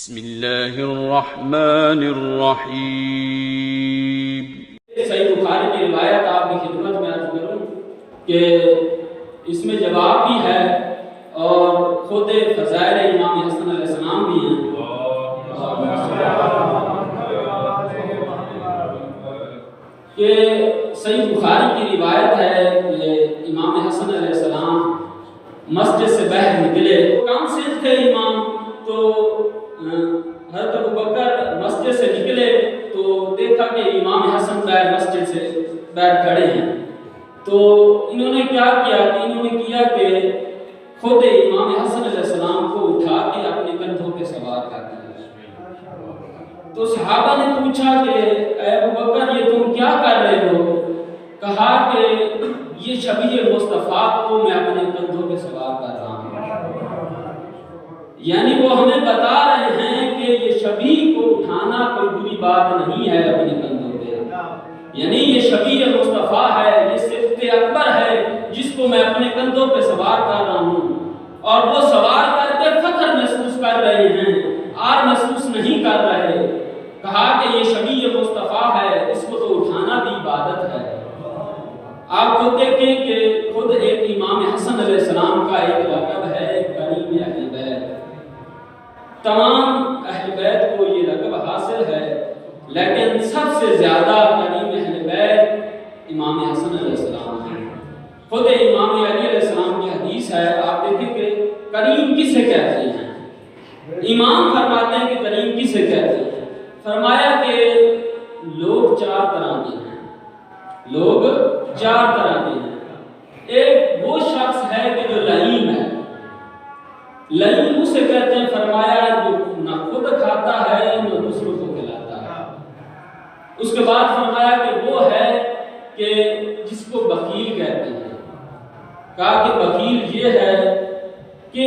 بسم اللہ الرحمن الرحیم۔ صحیح بخاری کی روایت آپ کی خدمت میں عرض کروں کہ اس میں جواب بھی ہے اور خود فضائل امام حسن علیہ السلام بھی ہیں کہ صحیح بخاری کی روایت ہے کہ امام حسن علیہ السلام مسجد سے باہر نکلے، کام سے تھے امام، تو حضرت ابوبکر مسجد سے نکلے تو دیکھا کہ امام حسن باہر مسجد سے باہر کھڑے ہیں، تو انہوں نے کیا کیا کہ خود امام حسن علیہ السلام کو اٹھا کے اپنے کندھوں پہ سوار کر دیا۔ تو صحابہ نے پوچھا کہ اے ابوبکر یہ تم کیا کر رہے ہو؟ کہا کہ یہ شبیہ مصطفیٰ کو میں اپنے کندھوں پہ سوار کر رہا ہوں، یعنی وہ ہمیں بتا رہے ہیں کہ یہ شبیہ کو اٹھانا کوئی بری بات نہیں ہے اپنے کندھوں پہ، یعنی یہ شبیہ مصطفیٰ ہے، یہ صفت اکبر ہے جس کو میں اپنے کندھوں پہ سوار کر رہا ہوں، اور وہ سوار کر کے فخر محسوس کر رہے ہیں، آر محسوس نہیں کر رہے۔ کہا کہ یہ شبیہ مصطفیٰ ہے، اس کو تو اٹھانا بھی عبادت ہے۔ آپ خود دیکھیں کہ خود ایک امام حسن علیہ السلام کا ایک لقب ہے کریم اہل بیت، تمام اہل بیت کو یہ لقب حاصل ہے، لیکن سب سے زیادہ کریم اہل بیت امام حسن علیہ السلام ہے۔ خود امام علی علیہ السلام کی حدیث ہے، آپ دیکھیں کہ کریم کسے کہتے ہیں؟ امام فرماتے ہیں کہ کریم کسے کہتے ہیں؟ فرمایا کہ لوگ چار طرح کے ہیں، ایک وہ شخص ہے کہ جو لئیم ہے، لئیم اسے کہتے ہیں، فرمایا جو نہ خود کھاتا ہے نہ دوسروں کو کھلاتا ہے۔ اس کے بعد فرمایا کہ وہ ہے کہ جس کو بخیل کہتے ہیں، کہا کہ بخیل یہ ہے کہ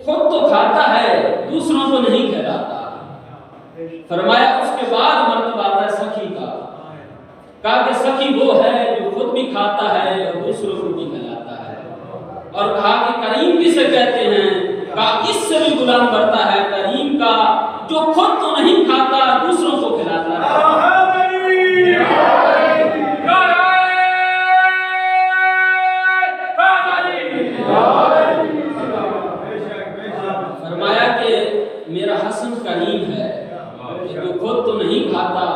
خود تو کھاتا ہے دوسروں کو نہیں کھلاتا۔ فرمایا اس کے بعد مرتبہ آتا ہے سخی کا، کہا کہ سخی وہ ہے جو خود بھی کھاتا ہے اور دوسروں کو بھی کھلاتا ہے۔ اور کہا کہ کریم کسے کہتے ہیں؟ کہا اس سے بھی غلام بڑھتا ہے کریم کا جو خود تو نہیں کھاتا دوسروں کو کھلاتا ہے۔ فرمایا کہ میرا حسن کریم ہے جو خود تو نہیں کھاتا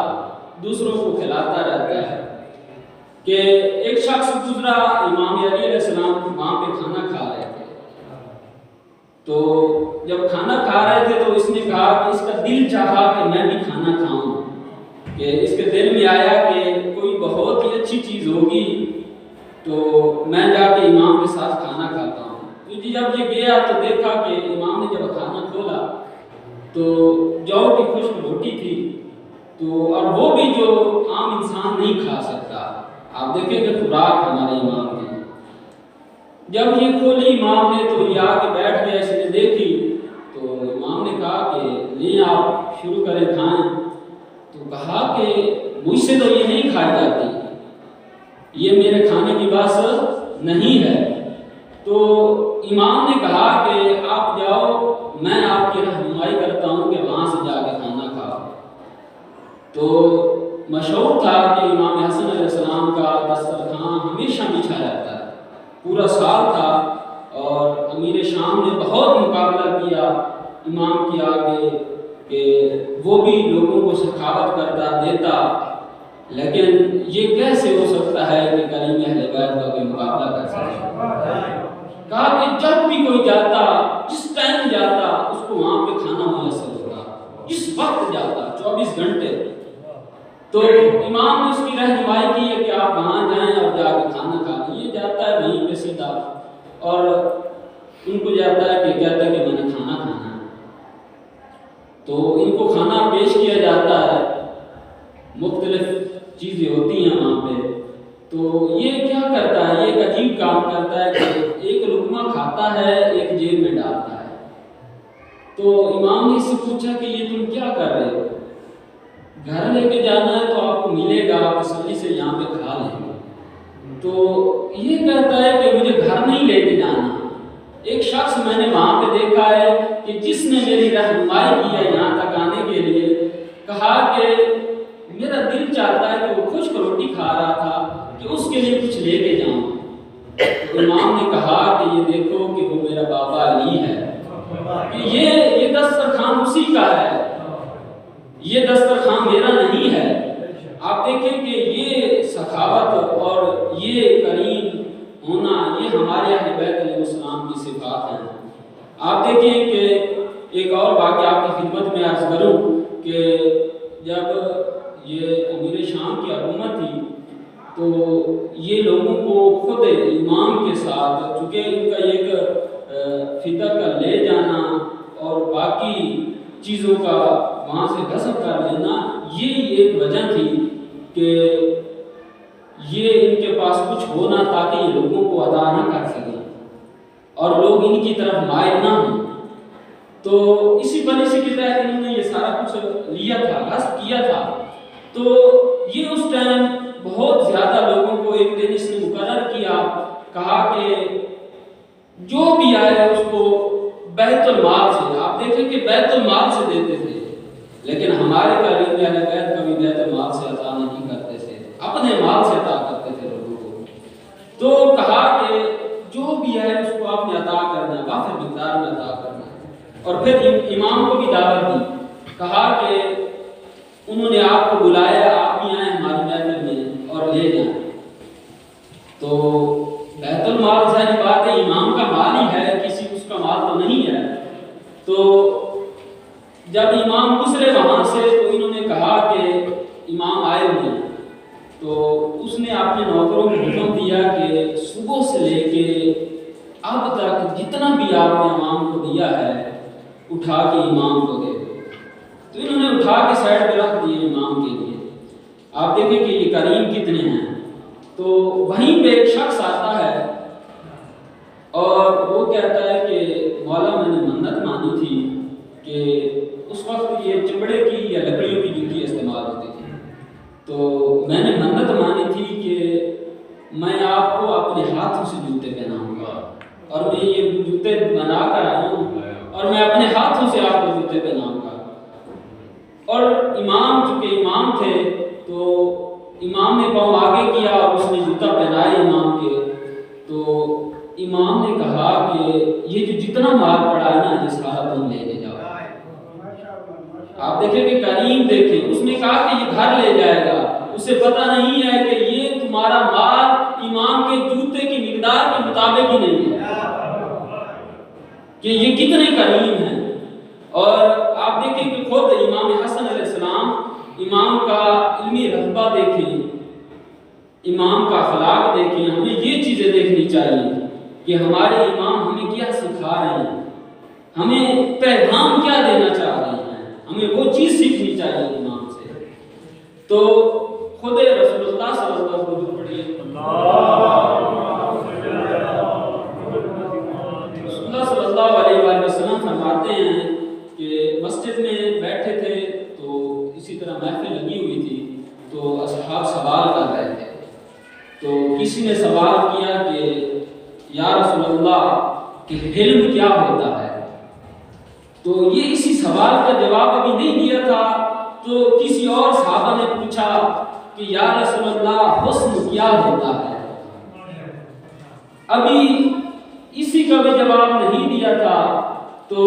دوسروں کو کھلاتا رہتا ہے۔ کہ ایک شخص گزرا، امام علی علیہ السلام وہاں پہ کھانا کھا رہے تھے، تو جب کھانا کھا رہے تھے تو اس نے کہا کہ اس کا دل چاہا کہ میں بھی کھانا کھاؤں، کہ اس کے دل میں آیا کہ کوئی بہت ہی اچھی چیز ہوگی تو میں جا کے امام کے ساتھ کھانا کھاتا ہوں۔ تو جب یہ گیا تو دیکھا کہ امام نے جب کھانا کھولا تو جو کی خشک روٹی تھی، تو اور وہ بھی جو عام انسان نہیں کھا سکتا، آپ دیکھیں کہ خوراک ہمارے امام کی، جب یہ کھولی امام نے تو یہ آ کے بیٹھ گیا، اس نے دیکھی تو امام نے کہا کہ لیں آپ شروع کریں کھائیں، تو کہا کہ مجھ سے تو یہ نہیں کھائی جاتی، یہ میرے کھانے کی بات نہیں ہے۔ تو امام نے کہا کہ آپ جاؤ، میں آپ کی رہنمائی کرتا ہوں کہ وہاں سے جا کے کھانا کھاؤ۔ تو مشہور تھا کہ امام حسن علیہ السلام کا دسترخوان ہمیشہ بچھا رہتا ہے، پورا سال تھا، اور امیر شام نے بہت مقابلہ کیا امام کے آگے کہ وہ بھی لوگوں کو سخاوت کرتا دیتا، لیکن یہ کیسے ہو سکتا ہے کہ کریم اہل بیت کا کوئی مقابلہ کر سکے؟ کہا کہ جب بھی کوئی جاتا، جس ٹائم جاتا، اس کو وہاں پہ کھانا میسر ہوتا، جس وقت جاتا 24 گھنٹے۔ تو امام نے اس کی رہنمائی کی ہے کہ آپ وہاں جائیں اور جا کے کھانا کھائیں۔ یہ جاتا ہے وہیں پہ سیدھا، اور ان کو جاتا ہے کہ کہتا ہے کہ میں نے کھانا کھانا ہے، تو ان کو کھانا پیش کیا جاتا ہے، مختلف چیزیں ہوتی ہیں وہاں پہ۔ تو یہ کیا کرتا ہے، یہ ایک عجیب کام کرتا ہے کہ ایک لقمہ کھاتا ہے، ایک جیب میں ڈالتا ہے۔ تو امام نے اس سے پوچھا کہ یہ تم کیا کر رہے ہو؟ گھر لے کے جانا ہے تو آپ کو ملے گا، آپ تسلی سے یہاں پہ کھا لیں گے۔ تو یہ کہتا ہے کہ مجھے گھر نہیں لے کے جانا، ایک شخص میں نے وہاں پہ دیکھا ہے کہ جس نے میری رہنمائی کی ہے یہاں تک کہا کہ میرا دل چاہتا ہے کہ وہ خشک روٹی کھا رہا تھا کہ اس کے لیے کچھ لے کے جاؤں. تو امام نے کہا کہ یہ دیکھو کہ وہ میرا بابا علی ہے، کہ یہ دسترخوان اسی کا ہے، یہ دسترخوان میرا نہیں ہے. آپ دیکھیں کہ یہ سخاوت اور یہ کریم ہونا یہ ہمارے اہل بیت علیہ السلام کی صفات ہیں. آپ دیکھیں کہ ایک اور واقعہ آپ کی خدمت میں عرض کروں کہ جب یہ امیر شام کی حکومت تھی تو یہ لوگوں کو خود امام کے ساتھ، چونکہ ان کا ایک فدیہ کا لے جانا اور باقی چیزوں کا وہاں سے غصب کر لینا، یہ ایک وجہ تھی کہ یہ ان کے پاس کچھ ہونا تاکہ یہ لوگوں کو ادا نہ کر سکیں اور لوگ ان کی طرف مائل نہ ہوں. تو اسی پالیسی کے تحت انہوں نے یہ سارا کچھ لیا تھا، غصب کیا تھا. تو یہ اس ٹائم بہت زیادہ لوگوں کو ایک دن اس نے مقرر کیا، کہا کہ جو بھی آئے اس کو بیت المال سے، آپ دیکھیں کہ بیت المال سے دیتے تھے، لیکن ہمارے قریب اہل بیت کبھی بیت المال سے عطا نہیں کرتے تھے، اپنے مال سے عطا کرتے تھے لوگوں کو. تو کہا کہ جو بھی آئے اس کو آپ نے عطا کرنا، وافر مقدار میں عطا کرنا. اور پھر امام کو بھی دعوت دی، کہا کہ انہوں نے آپ کو بلایا، آپ بھی آئیں ہماری محفل میں اور لے جائیں. تو بیت المال ظاہر بات ہے امام کا مال ہی ہے، کسی اس کا مال تو نہیں ہے. تو جب امام گزرے وہاں سے تو انہوں نے کہا کہ امام آئے ہوئے ہیں. تو اس نے اپنے نوکروں کو حکم دیا کہ صبح سے لے کے اب تک جتنا بھی آپ نے امام کو دیا ہے اٹھا کے امام کو دے دو. تو انہوں نے اٹھا کے سائڈ پہ رکھ دیے امام کے لیے. آپ دیکھیں کہ یہ کریم کتنے ہیں. تو وہیں پہ ایک شخص آتا ہے اور وہ کہتا ہے کہ مولا میں نے منت مانی تھی کہ اس وقت یہ چمڑے کی یا لکڑیوں کی جوتی استعمال ہوتی تھی، تو میں نے منت مانی تھی کہ میں آپ کو اپنے ہاتھوں سے جوتے پہناؤں گا، اور میں یہ جوتے بنا کر آیا ہوں اور میں اپنے ہاتھوں سے آپ کو جوتے پہناؤں گا. اور امام چونکہ امام تھے تو امام نے پاؤں آگے کیا اور اس نے جوتا پہنایا امام کے. تو امام نے کہا کہ یہ جو جتنا مال پڑا ہے نا یہ سارا تم لے کے جاؤ. آپ دیکھیں کہ کریم دیکھیں، اس نے کہا کہ یہ گھر لے جائے گا، اسے پتہ نہیں ہے کہ یہ تمہارا مال امام کے جوتے کی مقدار کے مطابق ہی نہیں ہے کہ یہ کتنے کریم ہیں. اور آپ دیکھیں کہ خود امام حسن علیہ السلام، امام کا علمی رتبہ دیکھیں، امام کا اخلاق دیکھیں. ہمیں یہ چیزیں دیکھنی چاہیے کہ ہمارے امام ہمیں کیا سکھا رہے ہیں، ہمیں پیغام کیا دینا چاہ رہے ہیں، ہمیں وہ چیز سیکھنی چاہیے امام سے. تو خود رسول اللہ صلی اللہ علیہ وسلم پڑھیے، رسول اللہ صلی اللہ علیہ وسلم فرماتے ہیں کہ مسجد میں بیٹھے تھے تو اسی طرح محفل لگی ہوئی تھی تو اصحاب سوال کر رہے تھے. تو کسی نے سوال کیا کہ یا رسول اللہ کہ علم کیا ہوتا ہے؟ تو یہ اسی سوال کا جواب ابھی نہیں دیا تھا تو کسی اور صحابہ نے پوچھا کہ یا رسول اللہ حسن کیا ہوتا ہے؟ ابھی اسی کا بھی جواب نہیں دیا تھا تو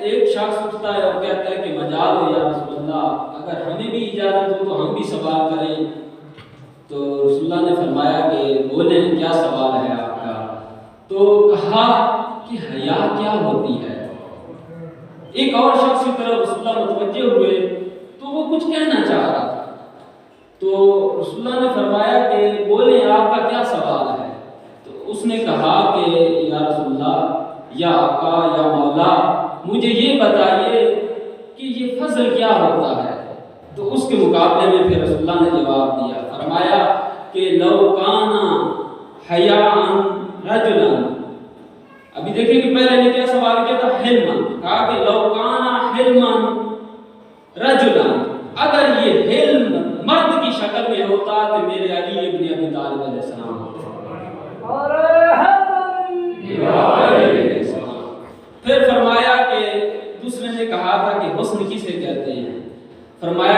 ایک شخص اٹھتا ہے اور کہتا ہے کہ مجال ہو یا رسول اللہ، اگر ہمیں بھی اجازت ہو تو ہم بھی سوال کریں. تو رسول اللہ نے فرمایا کہ بولیں کیا سوال ہے آپ کا؟ تو کہا کہ حیا کیا ہوتی ہے. ایک اور شخص کی طرف رسول اللہ متوجہ ہوئے تو وہ کچھ کہنا چاہ رہا تھا. تو رسول اللہ نے فرمایا کہ بولیں آپ کا کیا سوال ہے. تو اس نے کہا کہ یا رسول اللہ، یا آقا، یا مولا، مجھے یہ بتائیے کہ یہ فضل کیا ہوتا ہے. تو اس کے مقابلے میں پھر رسول اللہ نے جواب دیا، فرمایا کہ لو کانا حیاء رجلا. ابھی دیکھیں کہ پہلے نے کیا سوال کیا تھا؟ حلما. کہا کہ لو کانا حلما رجلا، اگر یہ حلم مرد کی شکل میں ہوتا تو میرے علی ابن ابی طالب علیہ السلام ہوتا. پھر فرمایا کہ دوسرے نے کہا تھا کہ حسن کسے کہتے ہیں؟ فرمایا